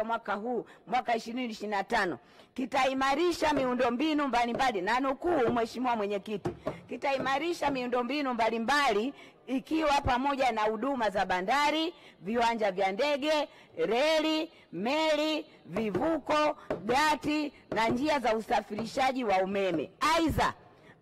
Mwaka huu mwaka 2025 kitaimarisha miundombinu mbalimbali, na nukuu Mheshimiwa Mwenyekiti, kitaimarisha miundombinu mbalimbali ikiwa pamoja na huduma za bandari, viwanja vya ndege, reli, meli, vivuko, gati na njia za usafirishaji wa umeme. Aidha,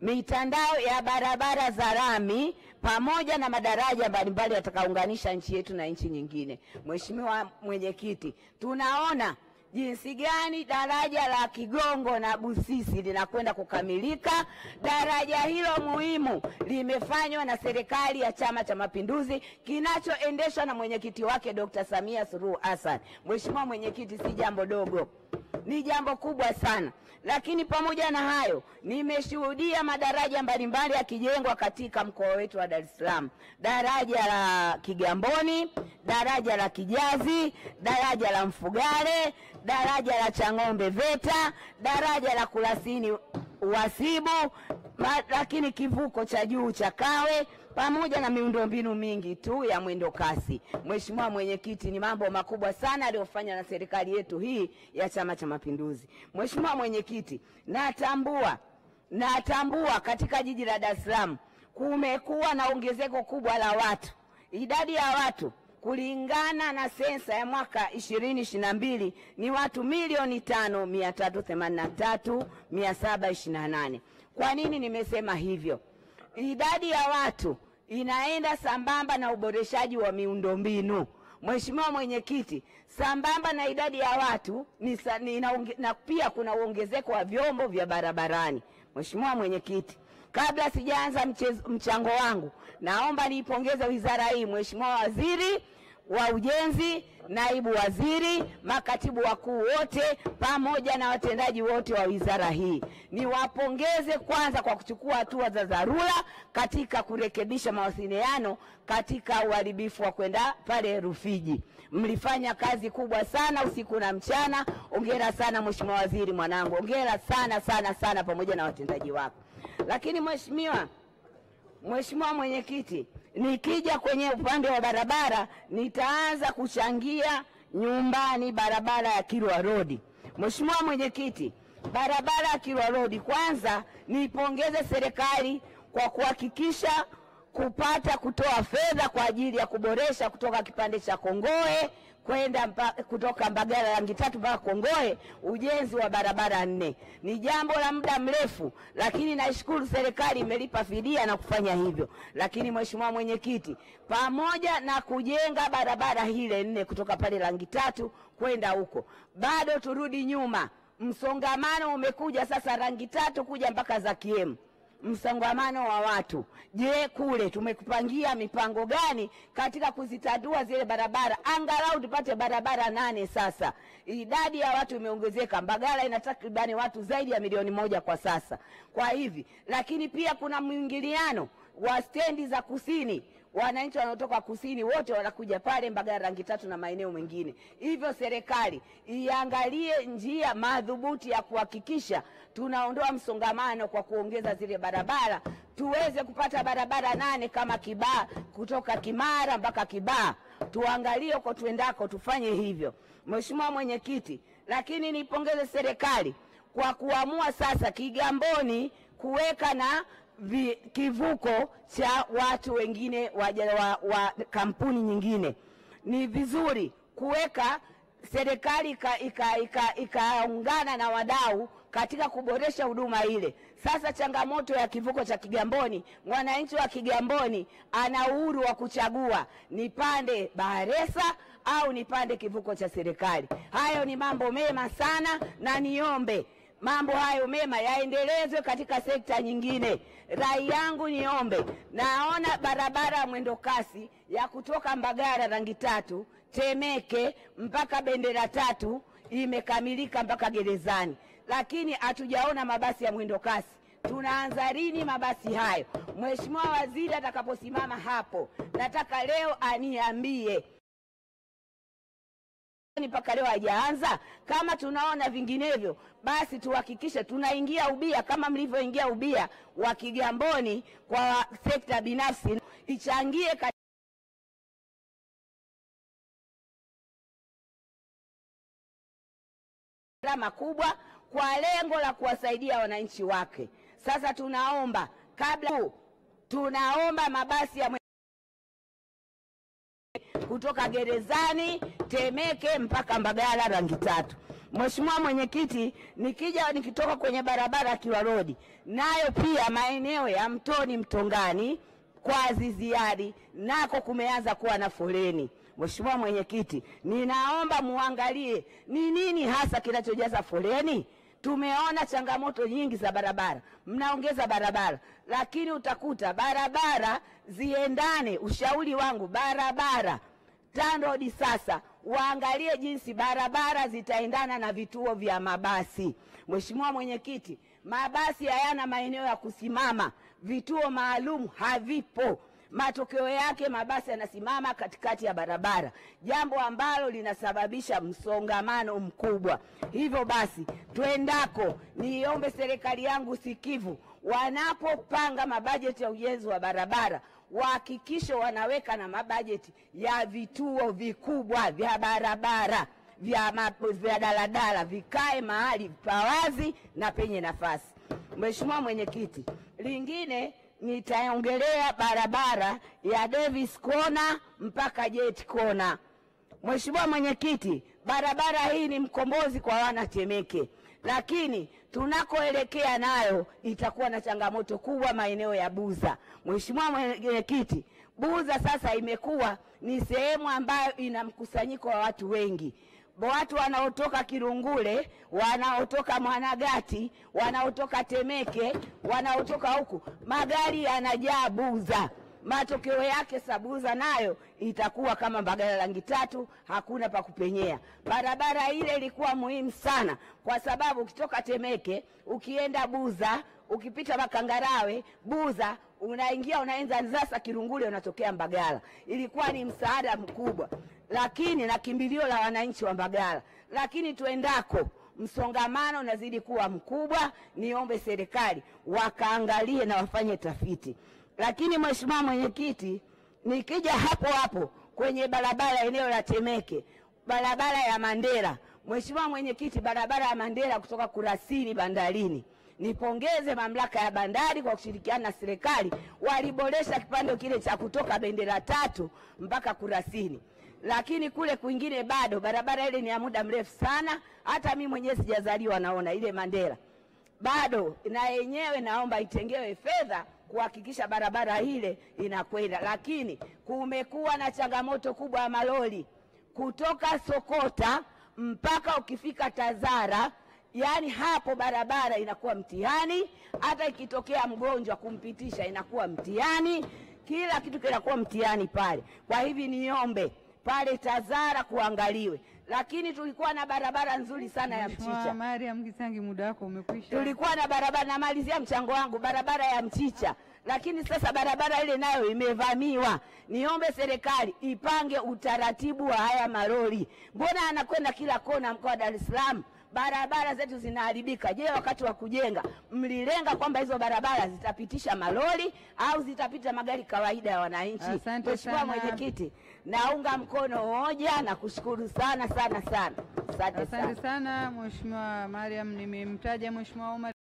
mitandao ya barabara za lami pamoja na madaraja mbalimbali yatakaunganisha nchi yetu na nchi nyingine. Mheshimiwa Mwenyekiti, tunaona jinsi gani daraja la Kigongo na Busisi linakwenda kukamilika. Daraja hilo muhimu limefanywa na serikali ya Chama cha Mapinduzi kinachoendeshwa na mwenyekiti wake Dr. Samia Suluhu Hassan. Mheshimiwa Mwenyekiti, si jambo dogo, ni jambo kubwa sana. Lakini pamoja na hayo, nimeshuhudia madaraja mbalimbali yakijengwa katika mkoa wetu wa Dar es Salaam. Daraja la Kigamboni, daraja la Kijazi, daraja la Mfugale, daraja la Chang'ombe VETA, daraja la Kurasini Wasibu, lakini kivuko cha juu cha Kawe, pamoja na miundombinu mingi tu ya mwendo kasi. Mheshimiwa Mwenyekiti, ni mambo makubwa sana aliyofanya na serikali yetu hii ya Chama cha Mapinduzi. Mheshimiwa Mwenyekiti, natambua katika jiji la Dar es Salaam kumekuwa na ongezeko kubwa la watu. Idadi ya watu kulingana na sensa ya mwaka 2022 ni watu 5,383,728. Kwa nini nimesema hivyo? Idadi ya watu inaenda sambamba na uboreshaji wa miundombinu. Mheshimiwa Mwenyekiti, sambamba na idadi ya watu na pia kuna uongezeko wa vyombo vya barabarani. Mheshimiwa Mwenyekiti, kabla sijaanza mchango wangu, naomba niipongeze wizara hii, Mheshimiwa Waziri wa Ujenzi, naibu waziri, makatibu wakuu wote pamoja na watendaji wote wa wizara hii. Niwapongeze kwanza kwa kuchukua hatua za dharura katika kurekebisha mawasiliano katika uharibifu wa kwenda pale Rufiji. Mlifanya kazi kubwa sana usiku na mchana. Hongera sana Mheshimiwa Waziri mwanangu. Hongera sana pamoja na watendaji wako. Lakini Mheshimiwa Mwenyekiti, nikija kwenye upande wa barabara, nitaanza kuchangia nyumbani barabara ya Kilwa Road. Mheshimiwa Mwenyekiti, barabara ya Kilwa Road, kwanza nipongeze serikali kwa kuhakikisha kutoa fedha kwa ajili ya kuboresha kutoka kipande cha Kongoe kwenda kutoka Mbagala Rangi Tatu mpaka Kongoe, ujenzi wa barabara 4. Ni jambo la muda mrefu, lakini naishukuru serikali imelipa fidia na kufanya hivyo. Lakini Mheshimiwa Mwenyekiti, pamoja na kujenga barabara hile 4 kutoka pale Rangi Tatu kwenda huko, bado turudi nyuma. Msongamano umekuja sasa Rangi Tatu kuja mpaka Zakiem. Msongamano wa watu. Je, kule tumekupangia mipango gani katika kuzitadua zile barabara? Angalau tupate barabara 8 sasa. Idadi ya watu imeongezeka. Mbagala ina takribani watu zaidi ya 1,000,000 kwa sasa. Kwa hivi, lakini pia kuna mwingiliano wa stendi za kusini. Wananchi wanaotoka kusini wote wanakuja pale Mbagala Rangi Tatu na maeneo mengine. Hivyo serikali iangalie njia madhubuti ya kuhakikisha tunaondoa msongamano kwa kuongeza zile barabara, tuweze kupata barabara 8 kama Kibaha, kutoka Kimara mpaka Kibaha. Tuangalie kwa tuendako, tufanye hivyo. Mheshimiwa Mwenyekiti, lakini nipongeze serikali kwa kuamua sasa Kigamboni kuweka na kivuko cha watu wengine wa kampuni nyingine. Ni vizuri kuweka, serikali ikaungana na wadau katika kuboresha huduma ile. Sasa changamoto ya kivuko cha Kigamboni, mwananchi wa Kigamboni ana uhuru wa kuchagua nipande Baharesa au nipande kivuko cha serikali. Hayo ni mambo mema sana, na niombe mambo hayo mema yaendelezwe katika sekta nyingine. Rai yangu niombe, naona barabara ya mwendo kasi ya kutoka Mbagala Rangi Tatu, Temeke mpaka Bendera Tatu imekamilika mpaka gerezani, lakini hatujaona mabasi ya mwendo kasi. Tunaanza lini mabasi hayo? Mheshimiwa Waziri atakaposimama hapo, nataka leo aniambie mpaka leo hajaanza. Kama tunaona vinginevyo, basi tuhakikishe tunaingia ubia kama mlivyoingia ubia wa Kigamboni kwa sekta binafsi ichangie gharama kubwa kwa lengo la kuwasaidia wananchi wake. Sasa tunaomba mabasi ya kutoka Gerezani, Temeke mpaka Mbagala rangi tatu. Mheshimiwa Mwenyekiti, nikitoka kwenye barabara ya Kilwa Road, nayo pia maeneo ya Mtoni Mtongani kwa Aziziari nako kumeanza kuwa na foleni. Mheshimiwa Mwenyekiti, ninaomba muangalie ni nini hasa kinachojaza foleni. Tumeona changamoto nyingi za barabara, mnaongeza barabara, lakini utakuta barabara ziendane. Ushauri wangu, barabara TANROADS sasa waangalie jinsi barabara zitaendana na vituo vya mabasi. Mheshimiwa Mwenyekiti, mabasi hayana maeneo ya kusimama, vituo maalum havipo. Matokeo yake mabasi yanasimama katikati ya barabara, jambo ambalo linasababisha msongamano mkubwa. Hivyo basi, tuendako, niombe serikali yangu sikivu, wanapopanga mabajeti ya ujenzi wa barabara, wahakikishe wanaweka na mabajeti ya vituo vikubwa vya barabara vya daladala, vikae mahali pawazi na penye nafasi. Mheshimiwa Mwenyekiti, lingine nitaongelea barabara ya Davis Corner mpaka Jet Corner. Mheshimiwa Mwenyekiti, barabara hii ni mkombozi kwa wana Temeke, lakini tunakoelekea nayo itakuwa na changamoto kubwa maeneo ya Buza. Mheshimiwa Mwenyekiti, Buza sasa imekuwa ni sehemu ambayo ina mkusanyiko wa watu wengi. Watu wanaotoka Kirungule, wanaotoka Mwanagati, wanaotoka Temeke, wanaotoka huku, magari yanajaa Buza. Matokeo yake Sabuza nayo itakuwa kama Mbagala rangi tatu, hakuna pa kupenyea. Barabara ile ilikuwa muhimu sana kwa sababu ukitoka Temeke, ukienda Buza, ukipita Makangarawe, Buza, unaanza sasa Kirungule unatokea Mbagala. Ilikuwa ni msaada mkubwa, lakini na kimbilio la wananchi wa Mbagala. Lakini tuendako msongamano unazidi kuwa mkubwa. Niombe serikali wakaangalie na wafanye tafiti. Lakini Mheshimiwa Mwenyekiti, nikija hapo kwenye barabara eneo la Temeke, barabara ya Mandela. Mheshimiwa Mwenyekiti, barabara ya Mandela kutoka Kurasini bandarini, nipongeze mamlaka ya bandari kwa kushirikiana na serikali, waliboresha kipande kile cha kutoka Bendera Tatu mpaka Kurasini. Lakini kule kwingine bado barabara ile ni ya muda mrefu sana, hata mimi mwenyewe sijazaliwa naona ile Mandela. Bado na yenyewe naomba itengewe fedha kuhakikisha barabara ile inakwenda. Lakini kumekuwa na changamoto kubwa ya malori kutoka Sokota mpaka ukifika Tazara, yani hapo barabara inakuwa mtihani. Hata ikitokea mgonjwa kumpitisha inakuwa mtihani, kila kitu kinakuwa mtihani pale. Kwa hivi niombe pale Tazara kuangaliwe. Lakini tulikuwa na barabara nzuri sana ya Mchicha. Mariam Gisangi, muda wako umekwisha. Tulikuwa na barabara, namalizia mchango wangu, barabara ya Mchicha. Lakini sasa barabara ile nayo imevamiwa. Niombe serikali ipange utaratibu wa haya malori. Mbona anakwenda kila kona mkoa wa Dar es Salaam? Barabara zetu zinaharibika. Je, wakati wa kujenga mlilenga kwamba hizo barabara zitapitisha malori au zitapita magari kawaida ya wananchi? Mheshimiwa Mwenyekiti, naunga mkono hoja na kushukuru sana. Asante sana Mheshimiwa Mariam. Nimemtaja Mheshimiwa Omar